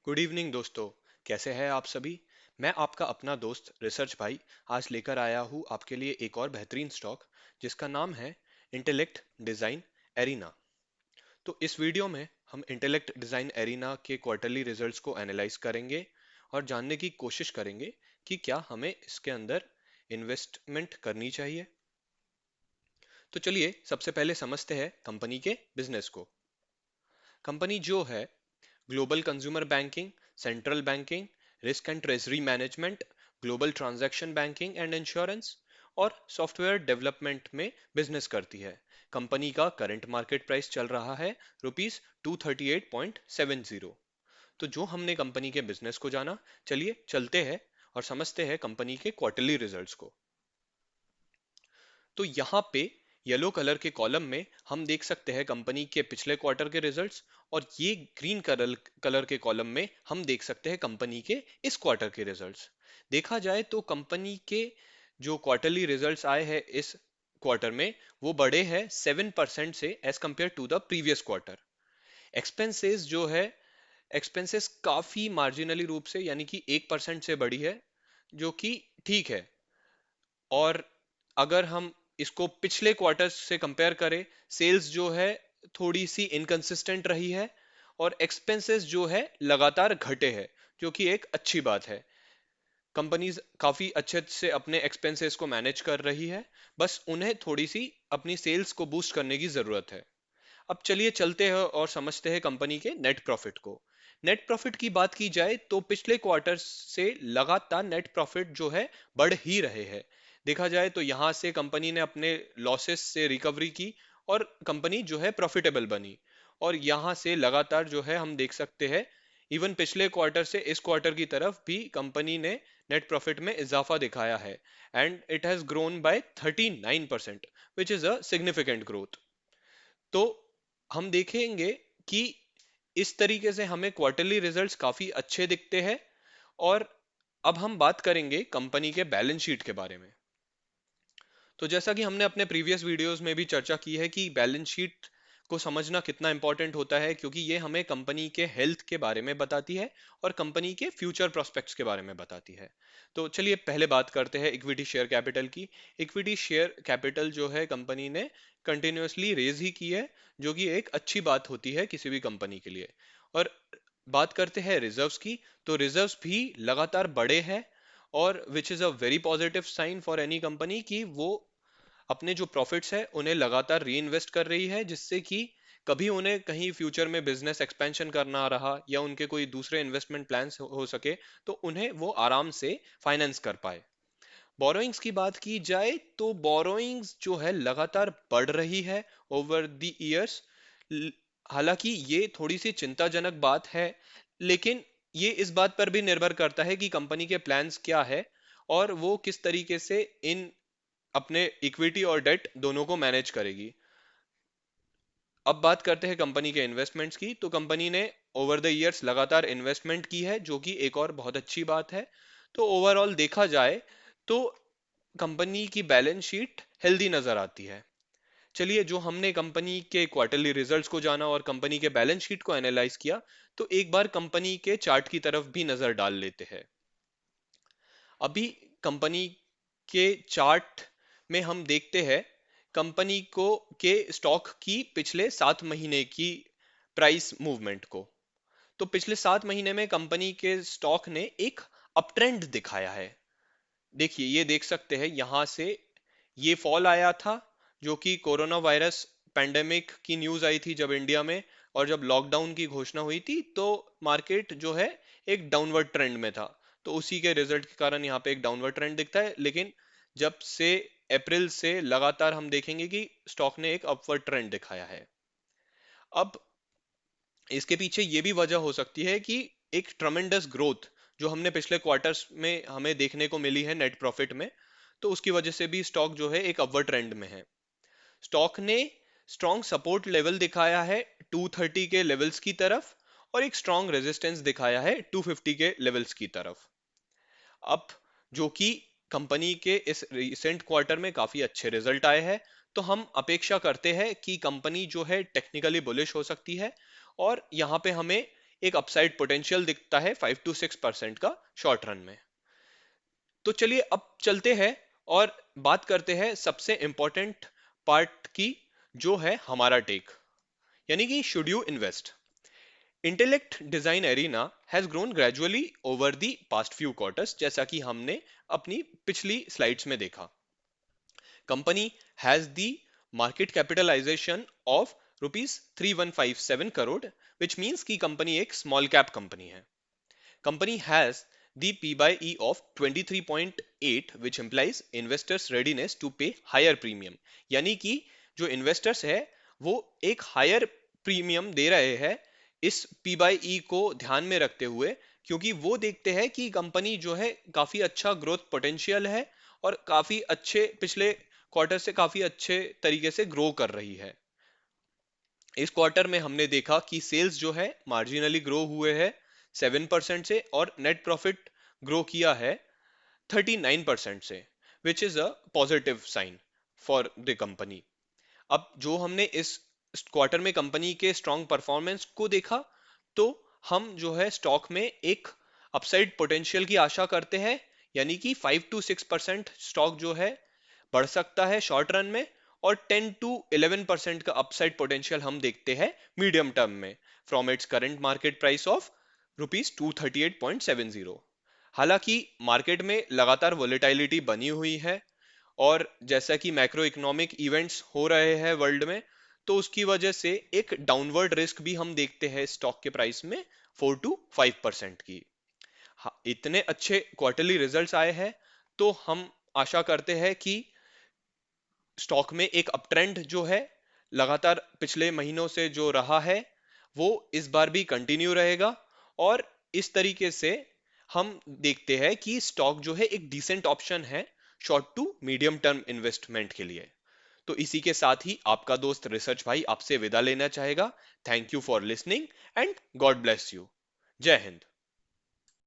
Good evening दोस्तों। कैसे हैं आप सभी। मैं आपका अपना दोस्त रिसर्च भाई आज लेकर आया हूँ आपके लिए एक और बेहतरीन स्टॉक जिसका नाम है इंटेलेक्ट डिज़ाइन एरिना। तो इस वीडियो में हम इंटेलेक्ट डिज़ाइन एरिना के क्वार्टरली रिजल्ट्स को एनालाइज करेंगे और जानने की कोशिश करेंगे कि क्या हमें इसके अंदर इन्वेस्टमेंट करनी चाहिए। तो चलिए सबसे पहले समझते हैं कंपनी के बिजनेस को। कंपनी जो है global consumer banking, central banking, risk and treasury management, global transaction banking and insurance और सॉफ्टवेयर डेवलपमेंट में बिजनेस करती है। कंपनी का करंट मार्केट प्राइस चल रहा है ₹238.70। तो जो हमने कंपनी के बिजनेस को जाना, चलिए चलते हैं और समझते हैं कंपनी के क्वार्टरली रिजल्ट्स को। तो यहाँ पे येलो कलर के कॉलम में हम देख सकते हैं कंपनी के पिछले क्वार्टर के रिजल्ट्स, और ये ग्रीन कलर कलर के कॉलम में हम देख सकते हैं कंपनी के इस क्वार्टर के रिजल्ट्स। देखा जाए तो कंपनी के जो क्वार्टरली रिजल्ट्स आए हैं इस क्वार्टर में, वो बढ़े हैं 7% से as compared to the previous quarter. Expenses जो है, एक्सपेंसेस काफी मार्जिनली रूप से यानी कि 1% से बढ़ी है, जो कि ठीक है। और अगर हम इसको पिछले क्वार्टर से कंपेयर करें, सेल्स जो है थोड़ी सी इनकंसिस्टेंट रही है और एक्सपेंसेस जो है लगातार घटे हैं, जो कि एक अच्छी बात है। कंपनीज काफी अच्छे से अपने एक्सपेंसेस को मैनेज कर रही है, बस उन्हें थोड़ी सी अपनी सेल्स को बूस्ट करने की जरूरत है। अब चलिए चलते हैं और समझते हैं कंपनी के नेट प्रॉफिट को। नेट प्रॉफिट की बात की जाए तो पिछले क्वार्टर से लगातार नेट प्रॉफिट जो है बढ़ ही रहे हैं। देखा जाए तो यहां से कंपनी ने अपने लॉसेस से रिकवरी की और कंपनी जो है प्रॉफिटेबल बनी। और यहां से लगातार जो है हम देख सकते हैं, इवन पिछले क्वार्टर से इस क्वार्टर की तरफ भी कंपनी ने नेट प्रॉफिट में इजाफा दिखाया है, and it has grown by 39%, which is a significant growth. तो हम देखेंगे कि इस तरीके से हमें क्वार्टरली रिजल्ट्स काफी अच्छे दिखते हैं। और अब हम बात करेंगे कंपनी के बैलेंस शीट के बारे में। तो जैसा कि हमने अपने प्रीवियस वीडियोस में भी चर्चा की है कि बैलेंस शीट को समझना कितना इंपॉर्टेंट होता है, क्योंकि ये हमें कंपनी के हेल्थ के बारे में बताती है और कंपनी के फ्यूचर प्रोस्पेक्ट्स के बारे में बताती है। तो चलिए पहले बात करते हैं इक्विटी शेयर कैपिटल की। इक्विटी शेयर कैपिटल जो है कंपनी ने कंटिन्यूअसली रेज ही की है, जो कि एक अच्छी बात होती है किसी भी कंपनी के लिए। और बात करते हैं रिजर्व्स की, तो रिजर्व्स भी लगातार बढ़े हैं, और which is a very positive sign for any company कि वो अपने जो प्रॉफिट्स है उन्हें लगातार री इन्वेस्ट कर रही है, जिससे कि कभी उन्हें कहीं फ्यूचर में बिजनेस एक्सपेंशन करना रहा या उनके कोई दूसरे इन्वेस्टमेंट प्लान्स हो सके, तो उन्हें वो आराम से फाइनेंस कर पाए। बोरोइंग्स की बात की जाए तो बोरोइंग्स जो है लगातार बढ़ रही है ओवर द ईयर्स। हालांकि ये थोड़ी सी चिंताजनक बात है, लेकिन ये इस बात पर भी निर्भर करता है कि कंपनी के प्लान्स क्या है और वो किस तरीके से इन अपने इक्विटी और डेट दोनों को मैनेज करेगी। अब बात करते हैं कंपनी के इन्वेस्टमेंट्स की। तो कंपनी ने ओवर द इयर्स लगातार इन्वेस्टमेंट की है, जो कि एक और बहुत अच्छी बात है। तो ओवरऑल देखा जाए तो कंपनी की बैलेंस शीट हेल्दी नजर आती है। चलिए, जो हमने कंपनी के क्वार्टरली रिजल्ट्स को जाना और कंपनी के बैलेंस शीट को एनालाइज किया, तो एक बार कंपनी के चार्ट की तरफ भी नजर डाल लेते हैं। अभी कंपनी के चार्ट में हम देखते हैं कंपनी को के स्टॉक की पिछले 7 महीने की प्राइस मूवमेंट को। तो पिछले 7 महीने में कंपनी के स्टॉक ने एक अप ट्रेंड दिखाया है। देखिए, ये देख सकते हैं यहां से ये फॉल आया था, जो कि कोरोना वायरस पेंडेमिक की न्यूज आई थी जब इंडिया में, और जब लॉकडाउन की घोषणा हुई थी तो मार्केट जो है एक डाउनवर्ड ट्रेंड में था। तो उसी के रिजल्ट के कारण यहाँ पे एक डाउनवर्ड ट्रेंड दिखता है, लेकिन जब से अप्रैल से लगातार हम देखेंगे कि स्टॉक ने एक अपवर्ड ट्रेंड दिखाया है। अब इसके पीछे ये भी वजह हो सकती है कि एक ट्रमेंडस ग्रोथ जो हमने पिछले क्वार्टर्स में हमें देखने को मिली है नेट प्रॉफिट में, तो उसकी वजह से भी स्टॉक जो है एक अपवर्ड ट्रेंड में है। स्टॉक ने स्ट्रॉन्ग सपोर्ट लेवल दिखाया है 230 के लेवल्स की तरफ, और एक स्ट्रॉन्ग रेजिस्टेंस दिखाया है 250 के लेवल्स की तरफ। अब जो कि कंपनी के इस रिसेंट क्वार्टर में काफी अच्छे रिजल्ट आए हैं, तो हम अपेक्षा करते हैं कि कंपनी जो है टेक्निकली बुलिश हो सकती है, और यहाँ पे हमें एक अपसाइड पोटेंशियल दिखता है 5 to 6% का शॉर्ट रन में। तो चलिए अब चलते हैं और बात करते हैं सबसे इंपॉर्टेंट पार्ट की, जो है हमारा टेक, यानी कि should you invest. Intellect design arena has grown gradually over the past few quarters, जैसा कि हमने अपनी पिछली स्लाइड्स में देखा। Company has the market capitalization of rupees 3157 crore, which means की कंपनी एक स्मॉल कैप कंपनी है। Company has the P by E of 23.8, which implies investors readiness to pay higher premium। यानी कि जो इन्वेस्टर्स है वो एक हायर प्रीमियम दे रहे हैं इस P by E को ध्यान में रखते हुए, क्योंकि वो देखते हैं कि कंपनी जो है काफी अच्छा ग्रोथ पोटेंशियल है और काफी अच्छे पिछले क्वार्टर से काफी अच्छे तरीके से ग्रो कर रही है। इस क्वार्टर में हमने देखा कि सेल्स जो है मार्जिनली ग्रो हुए हैं 7% से, और नेट प्रॉफिट ग्रो किया है 39% से, which is a positive sign for the company. अब जो हमने इस क्वार्टर में कंपनी के स्ट्रॉन्ग परफॉर्मेंस को देखा, तो हम जो है स्टॉक में एक अपसाइड पोटेंशियल की आशा करते हैं, यानी कि 5 to 6% स्टॉक जो है बढ़ सकता है शॉर्ट रन में, और 10 to 11% का अपसाइड पोटेंशियल हम देखते हैं मीडियम टर्म में, from its current market price of ₹238.70। हालांकि मार्केट में लगातार वोलेटिलिटी बनी हुई है, और जैसा कि मैक्रो इकोनॉमिक इवेंट्स हो रहे हैं वर्ल्ड में, तो उसकी वजह से एक डाउनवर्ड रिस्क भी हम देखते हैं स्टॉक के प्राइस में 4 to 5% की। हाँ, इतने अच्छे क्वार्टरली रिजल्ट्स आए हैं, तो हम आशा करते हैं कि स्टॉक में एक अप ट्रेंड जो है लगातार पिछले महीनों से जो रहा है वो इस बार भी कंटिन्यू रहेगा, और इस तरीके से हम देखते हैं कि स्टॉक जो है एक डिसेंट ऑप्शन है short to medium term investment के लिए। तो इसी के साथ ही आपका दोस्त रिसर्च भाई आपसे विदा लेना चाहेगा। Thank you for listening and God bless you. जय हिंद।